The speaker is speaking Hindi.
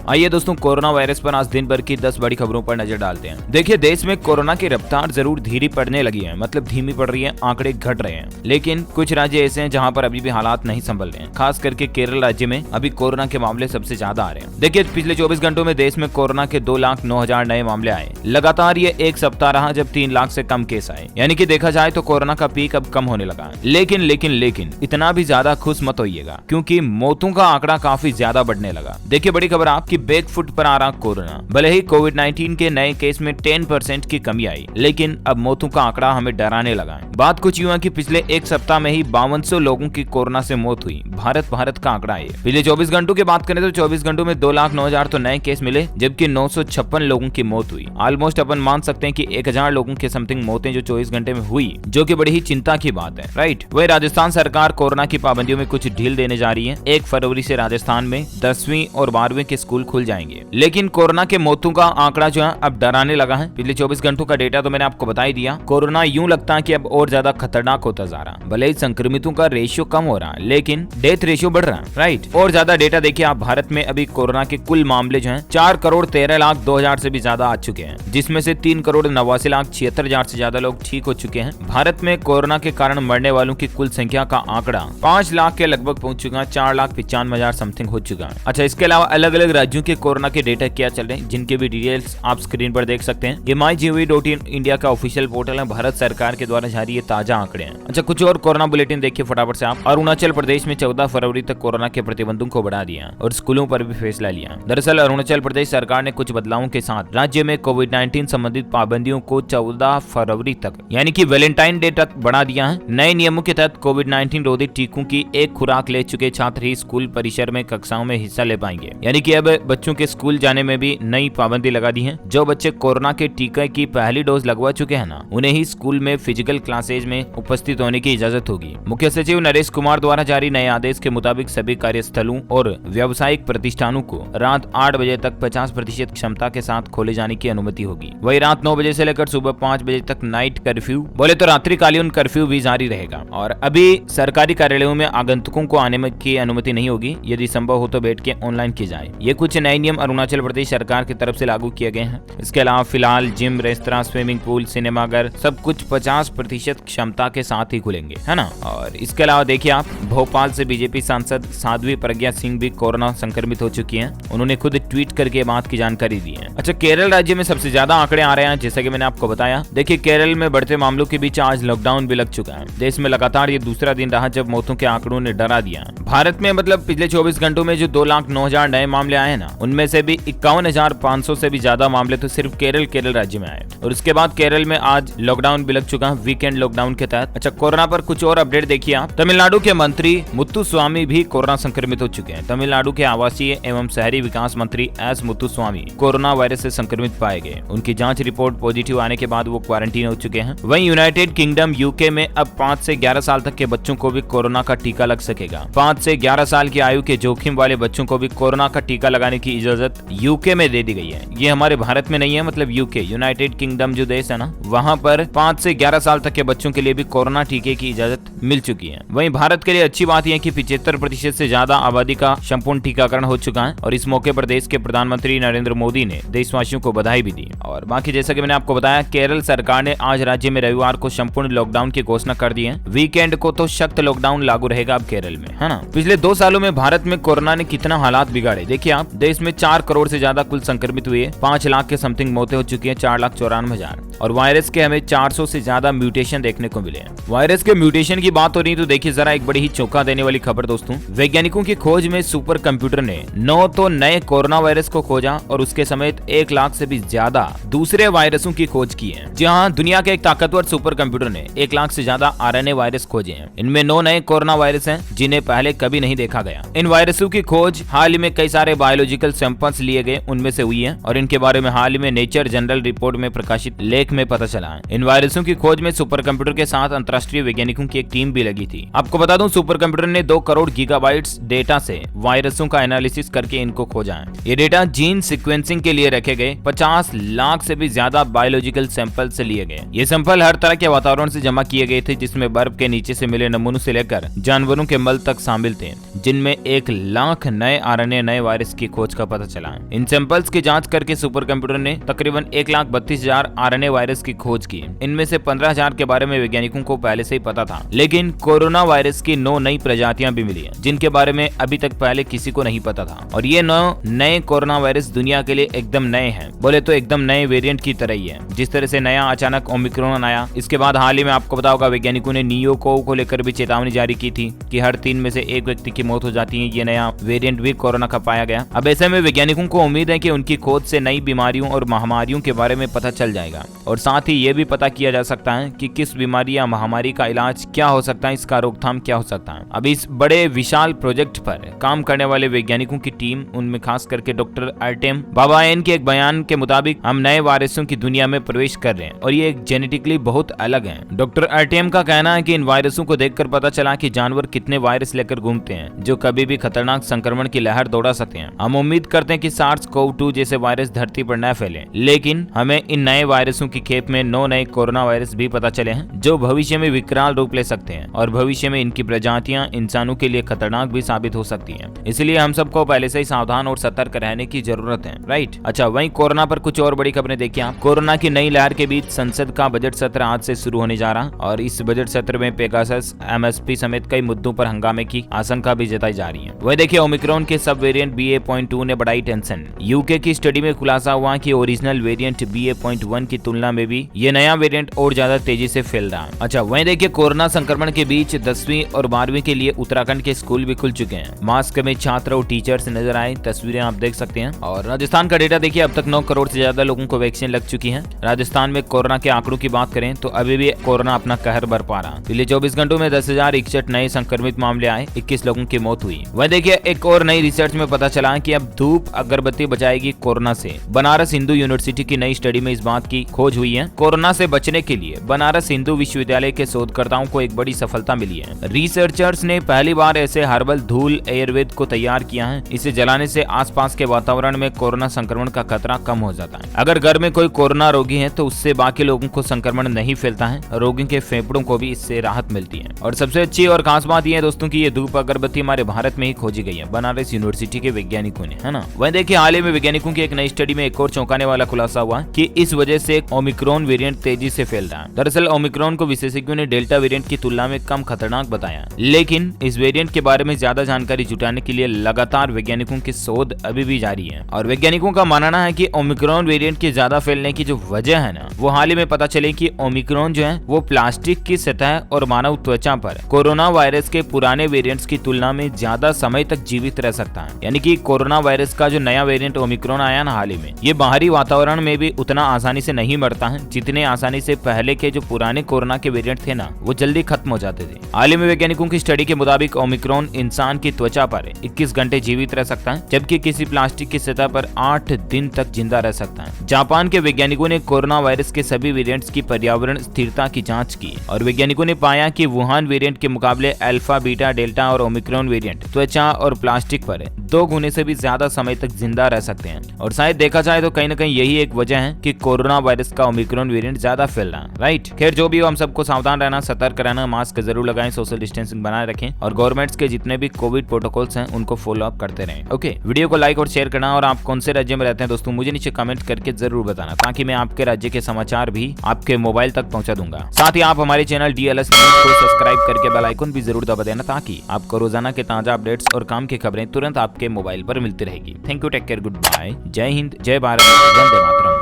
आइए दोस्तों, कोरोना वायरस पर आज दिन भर की 10 बड़ी खबरों पर नजर डालते हैं। देखिए, देश में कोरोना की रफ्तार जरूर धीरे पड़ने लगी है, मतलब धीमी पड़ रही है, आंकड़े घट रहे हैं। लेकिन कुछ राज्य ऐसे हैं जहां पर अभी भी हालात नहीं संभल रहे हैं। खास करके केरल राज्य में अभी कोरोना के मामले सबसे ज्यादा आ रहे हैं। देखिए, पिछले 24 घंटों में देश में कोरोना के 2,09,000 नए मामले आए। लगातार ये एक सप्ताह रहा जब 3 लाख से कम केस आए। यानी कि देखा जाए तो कोरोना का पीक अब कम होने लगा है। लेकिन इतना भी ज्यादा खुश मत होइएगा, क्योंकि मौतों का आंकड़ा काफी ज्यादा बढ़ने लगा। देखिए, बड़ी खबर आपकी बैकफुट पर आ रहा कोरोना। भले ही कोविड-19 के नए केस में 10% की कमी आई, लेकिन अब मौतों का आंकड़ा हमें डराने लगा है। बात कुछ यूं है कि पिछले एक सप्ताह में ही 5200 लोगों की कोरोना से मौत हुई। भारत का आंकड़ा है। पिछले 24 घंटों की बात करें तो 24 घंटों में 2,09,000 तो नए केस मिले, जबकि 956 लोगों की मौत हुई। ऑलमोस्ट अपन मान सकते हैं कि 1000 लोगों के समथिंग मौतें जो 24 घंटे में हुई, जो कि बड़ी ही चिंता की बात है, राइट। वही राजस्थान सरकार कोरोना की पाबंदियों में कुछ ढील देने जा रही है। 1 फरवरी से राजस्थान में 10वीं और 12वीं के स्कूल खुल जाएंगे। लेकिन कोरोना के मौतों का आंकड़ा जो है अब डराने लगा है। पिछले 24 घंटों का डेटा तो मैंने आपको बता ही दिया। कोरोना यूं लगता है कि अब और ज्यादा खतरनाक होता जा रहा है। भले ही संक्रमितों का रेशियो कम हो रहा है, लेकिन डेथ रेशियो बढ़ रहा है, राइट। और ज्यादा डेटा देखिए आप, भारत में अभी कोरोना के कुल मामले जो हैं 4,13,02,000 से भी ज्यादा आ चुके हैं, जिसमें से 3,89,76,000 से ज्यादा लोग ठीक हो चुके हैं। भारत में कोरोना के कारण मरने वालों की कुल संख्या का आंकड़ा 5 लाख के लगभग पहुंच चुका है। 4,95,000 समथिंग हो चुका है। अच्छा, इसके अलावा अलग अलग राज्यों के कोरोना के डेटा क्या चल रहे हैं, जिनके भी डिटेल्स आप स्क्रीन पर देख सकते हैं। ये MyGov.in इंडिया का ऑफिशियल पोर्टल है। भारत सरकार के द्वारा जारी ये ताजा आंकड़े हैं। अच्छा, कुछ और कोरोना बुलेटिन देखिए फटाफट से आप। अरुणाचल प्रदेश में 14 फरवरी तक कोरोना के प्रतिबंधों को बढ़ा दिया और स्कूलों पर भी फैसला लिया। दरअसल अरुणाचल प्रदेश सरकार ने कुछ बदलावों के साथ राज्य में कोविड-19 संबंधित पाबंदियों को 14 फरवरी तक, यानी कि वैलेंटाइन डे तक बढ़ा दिया है। नए नियमों के तहत कोविड-19 रोधी टीकों की एक खुराक ले चुके छात्र ही स्कूल परिसर में कक्षाओं में हिस्सा ले पाएंगे। यानी कि अब बच्चों के स्कूल जाने में भी नई पाबंदी लगा दी है। जो बच्चे कोरोना के टीके की पहली डोज लगवा चुके हैं ना, उन्हें ही स्कूल में फिजिकल क्लासेज में उपस्थित होने की इजाजत होगी। मुख्य सचिव नरेश कुमार द्वारा जारी नए आदेश के मुताबिक सभी कार्यस्थलों और व्यावसायिक प्रतिष्ठानों को रात 8 बजे तक 50% क्षमता के साथ खोले जाने की अनुमति होगी। वही रात 9 बजे से लेकर सुबह 5 बजे तक नाइट कर्फ्यू, बोले तो रात्रिकालीन कर्फ्यू भी जारी रहेगा। और अभी सरकारी कार्यालयों में आगंतुकों को आने में की अनुमति नहीं होगी। यदि संभव हो तो बैठ के ऑनलाइन की जाए। ये कुछ नए नियम अरुणाचल प्रदेश सरकार की तरफ से लागू किए गए हैं। इसके अलावा फिलहाल जिम, रेस्तरां, स्विमिंग पूल, सिनेमाघर सब कुछ 50% क्षमता के साथ ही खुलेंगे, है ना। और इसके अलावा देखिए आप, भोपाल से बीजेपी सांसद साध्वी प्रज्ञा सिंह भी कोरोना संक्रमित हो चुकी हैं। उन्होंने खुद ट्वीट करके बात की जानकारी दी है। अच्छा, केरल राज्य में सबसे ज्यादा आंकड़े आ रहे हैं, जैसा कि मैंने आपको बताया। देखिए, केरल में बढ़ते मामलों के बीच आज लॉकडाउन भी लग चुका है। देश में लगातार ये दूसरा दिन रहा जब मौतों के आंकड़ों ने डरा दिया। भारत में मतलब पिछले 24 घंटों में जो 2,09,000 नए मामले आए ना, उनमें से भी 51,500 से भी ज्यादा मामले तो सिर्फ केरल राज्य में आए। और उसके बाद केरल में आज लॉकडाउन भी लग चुका है, वीकेंड लॉकडाउन के तहत। अच्छा, कोरोना पर कुछ और अपडेट देखिए आप। तमिलनाडु के मंत्री मुत्तुस्वामी भी कोरोना संक्रमित हो चुके हैं। तमिलनाडु के आवासीय एवं शहरी विकास मंत्री एस मुत्तुस्वामी कोरोना वायरस से संक्रमित पाए गए। उनकी जांच रिपोर्ट पॉजिटिव आने के बाद वो क्वारंटीन हो चुके हैं। वहीं यूनाइटेड किंगडम यूके में अब 5 से 11 साल तक के बच्चों को भी कोरोना का टीका लग सकेगा। 5 से 11 साल की आयु के जोखिम वाले बच्चों को भी कोरोना का टीका लगाने की इजाजत यूके में दे दी गई है। ये हमारे भारत में नहीं है, मतलब यूके, यूनाइटेड किंगडम जो देश है ना, वहाँ पर 5 से 11 साल तक के बच्चों के लिए भी कोरोना टीके की इजाजत मिल चुकी है। वहीं भारत के लिए अच्छी बात यह है कि 75% से ज्यादा आबादी का संपूर्ण टीकाकरण हो चुका है। और इस मौके पर देश के प्रधानमंत्री नरेंद्र मोदी ने देशवासियों को बधाई भी दी। और बाकी जैसा कि मैंने आपको बताया, केरल सरकार ने आज राज्य में रविवार को संपूर्ण लॉकडाउन की घोषणा कर दी है। वीकेंड को तो सख्त लॉकडाउन लागू रहेगा अब केरल में, है ना। पिछले 2 सालों में भारत में कोरोना ने कितना हालात बिगाड़े देखिए आप। देश में 4 करोड़ से ज्यादा कुल संक्रमित हुए, 5 लाख के समथिंग मौतें हो चुकी है, 4,94,000। और वायरस के हमें 400 से ज्यादा म्यूटेशन देखने को मिले हैं। वायरस के म्यूटेशन की बात हो रही तो देखिए जरा एक बड़ी ही चौंका देने वाली खबर दोस्तों। वैज्ञानिकों की खोज में सुपर कंप्यूटर ने 9 तो नए कोरोना वायरस को खोजा और उसके समेत 1 लाख से भी ज्यादा दूसरे वायरसों की खोज की है। जहां दुनिया के एक ताकतवर सुपर कंप्यूटर ने 1 लाख से ज्यादा RNA वायरस खोजे हैं। इनमें 9 नए कोरोना वायरस हैं जिन्हें पहले कभी नहीं देखा गया। इन वायरसों की खोज हाल ही में कई सारे बायोलॉजिकल सैंपल्स लिए गए उनमें से हुई है और इनके बारे में हाल ही में नेचर जनरल रिपोर्ट में प्रकाशित लेख में पता चला है। इन वायरसों की खोज में सुपर कंप्यूटर के साथ अंतर्राष्ट्रीय वैज्ञानिकों की एक टीम भी लगी थी। आपको बता दूं, सुपर कंप्यूटर ने 2 करोड़ गीगाबाइट्स डेटा से वायरसों का एनालिसिस करके इनको खोजा है। ये डेटा जीन सीक्वेंसिंग के लिए रखे गए 50 लाख से भी ज्यादा बायोलॉजिकल सैंपल से लिए गए। ये सैंपल हर तरह के वातावरण से जमा किए गए थे, जिसमें बर्फ के नीचे से मिले नमूनों से लेकर जानवरों के मल तक शामिल थे, जिनमें 1 लाख नए RNA नए वायरस की खोज का पता चला है। इन सैंपल्स की जांच करके सुपर कंप्यूटर ने तकरीबन 1,32,000 आरएनए वायरस की खोज की। इनमें से 15,000 के बारे में वैज्ञानिकों को पहले से ही पता था, लेकिन कोरोना वायरस की 9 नई प्रजातियां भी मिली हैं, जिनके बारे में अभी तक पहले किसी को नहीं पता था। और ये 9 नए कोरोना वायरस दुनिया के लिए एकदम नए हैं, बोले तो एकदम नए वेरिएंट की तरह ही है। जिस तरह से नया अचानक ओमिक्रॉन आया, इसके बाद हाल ही में आपको पता होगा वैज्ञानिकों ने नियोकोव को लेकर भी चेतावनी जारी की थी कि हर 3 में से 1 व्यक्ति की मौत हो जाती है। ये नया वेरिएंट भी कोरोना का पाया गया। अब ऐसे में वैज्ञानिकों को उम्मीद है कि उनकी खोज से नई बीमारियों और महामारियों के बारे में पता चल जाएगा, और साथ ही ये भी पता किया जा सकता है कि किस बीमारी या महामारी का इलाज क्या हो सकता है, इसका रोकथाम क्या हो सकता है। अब इस बड़े विशाल प्रोजेक्ट पर काम करने वाले वैज्ञानिकों की टीम, उनमें खास करके डॉक्टर अर्टेम बाबायन के एक बयान के मुताबिक हम नए वायरसों की दुनिया में प्रवेश कर रहे हैं और ये जेनेटिकली बहुत अलग है। डॉक्टर अर्टेम का कहना है कि इन वायरसों को देखकर पता चला कि जानवर कितने वायरस लेकर घूमते हैं जो कभी भी खतरनाक संक्रमण की लहर दौड़ा सकते हैं। हम उम्मीद करते हैं कि SARS-CoV-2 जैसे वायरस धरती पर न फैले, लेकिन हमें इन नए वायरसों की खेप में 9 नए कोरोना वायरस भी पता चले हैं जो भविष्य में विकराल रूप ले सकते हैं और भविष्य में इनकी प्रजातियां इंसानों के लिए खतरनाक भी साबित हो सकती हैं। इसलिए हम सबको पहले से ही सावधान और सतर्क रहने की जरूरत है, राइट। अच्छा, वहीं कोरोना पर कुछ और बड़ी खबरें देखिए आप। कोरोना की नई लहर के बीच संसद का बजट सत्र आज से शुरू होने जा रहा और इस बजट सत्र में पेगासस, MSP समेत कई मुद्दों पर हंगामे की आशंका भी जताई जा रही है। वही देखिए ओमिक्रॉन के सब वेरिएंट BA.2 ने बढ़ाई टेंशन। यूके की स्टडी में खुलासा हुआ कि ओरिजिनल वेरिएंट BA.1 की तुलना में भी ये नया वेरिएंट और ज्यादा तेजी से फैल रहा है। अच्छा, वहीं देखिए कोरोना संक्रमण के बीच 10वीं और 12वीं के लिए उत्तराखंड के स्कूल भी खुल चुके हैं। मास्क में छात्र और टीचर्स नजर आए, तस्वीरें आप देख सकते हैं। और राजस्थान का डेटा देखिए, अब तक 9 करोड़ से ज्यादा लोगों को वैक्सीन लग चुकी है। राजस्थान में कोरोना के आंकड़ों की बात करें तो अभी भी कोरोना अपना कहर बरपा रहा। पिछले 24 घंटों में 10,061 नए संक्रमित मामले आए, 21 लोगों की मौत हुई। वह देखिए एक और नई रिसर्च में पता चला कि अब धूप अगरबत्ती बचाएगी कोरोना से। बनारस हिंदू यूनिवर्सिटी की नई स्टडी में इस बात की खोज हुई है। कोरोना से बचने के लिए बनारस हिंदू विश्वविद्यालय के शोधकर्ताओं को एक बड़ी सफलता मिली है। रिसर्चर्स ने पहली बार ऐसे हर्बल धूल आयुर्वेद को तैयार किया है। इसे जलाने से आसपास के वातावरण में कोरोना संक्रमण का खतरा कम हो जाता है। अगर घर में कोई कोरोना रोगी है तो उससे बाकी लोगों को संक्रमण नहीं फैलता है। रोगी के फेफड़ों को भी इससे राहत मिलती है। और सबसे अच्छी और खास बात यह है दोस्तों की ये धूप अगरबत्ती हमारे भारत में ही खोजी गई है, बनारस यूनिवर्सिटी के वैज्ञानिकों ने, है ना। वह देखिए हाल ही में वैज्ञानिकों की एक नई स्टडी में एक और चौंकाने वाला खुलासा हुआ कि इस वजह से ओमिक्रॉन वेरिएंट तेजी से फैल रहा है। दरअसल ओमिक्रॉन को विशेषज्ञों ने डेल्टा वेरिएंट की तुलना में कम खतरनाक बताया, लेकिन इस वेरिएंट के बारे में ज्यादा जानकारी जुटाने के लिए लगातार वैज्ञानिकों की शोध अभी भी जारी है। और वैज्ञानिकों का मानना है कि ओमिक्रॉन वेरिएंट के ज्यादा फैलने की जो वजह है ना, वो हाल ही में पता चले कि ओमिक्रॉन जो है वो प्लास्टिक की सतह और मानव त्वचा पर कोरोना वायरस के पुराने वेरिएंट्स की तुलना में ज्यादा समय तक जीवित रह सकता है। यानी कि कोरोना वायरस का जो नया वेरिएंट ओमिक्रॉन आया ना हाल ही में, ये बाहरी वातावरण में भी उतना आसानी से नहीं मरता है जितने आसानी से पहले के जो पुराने कोरोना के वेरिएंट थे ना, वो जल्दी खत्म हो जाते थे। हाल ही में वैज्ञानिकों की स्टडी के मुताबिक ओमिक्रॉन इंसान की त्वचा पर 21 घंटे जीवित रह सकता है, जबकि किसी प्लास्टिक की सतह पर 8 दिन तक जिंदा रह सकता है। जापान के वैज्ञानिकों ने कोरोना वायरस के सभी वेरिएंट्स की पर्यावरण स्थिरता की जांच की और वैज्ञानिकों ने पाया कि वुहान वेरिएंट के मुकाबले अल्फा, बीटा, डेल्टा और ओमिक्रॉन वेरिएंट त्वचा और प्लास्टिक पर 2 गुने से भी ज्यादा समय तक जिंदा रह सकते हैं। और शायद देखा जाए तो कहीं ना कहीं यही एक वजह है कि कोरोना वायरस का ओमिक्रॉन वेरिएंट ज्यादा फैल रहा है, राइट। खैर जो भी हो, हम सबको सावधान रहना, सतर्क रहना, मास्क जरूर लगाएं, सोशल डिस्टेंसिंग बनाए रखें और गवर्नमेंट्स के जितने भी कोविड प्रोटोकॉल्स हैं उनको फॉलो अप करते रहें। ओके, वीडियो को लाइक और शेयर करना और आप कौन से राज्य में रहते हैं दोस्तों मुझे नीचे कमेंट करके जरूर बताना, ताकि मैं आपके राज्य के समाचार भी आपके मोबाइल तक पहुंचा दूंगा। साथ ही आप हमारे चैनल DLS न्यूज़ को सब्सक्राइब करके बेल आइकन भी जरूर दबा देना, ताकि आपको रोजाना के ताजा अपडेट्स और काम की खबरें तुरंत आपके मोबाइल पर मिलती रहेगी। Thank you, take care, good bye, जय हिंद, जय भारत, वंदे मातरम।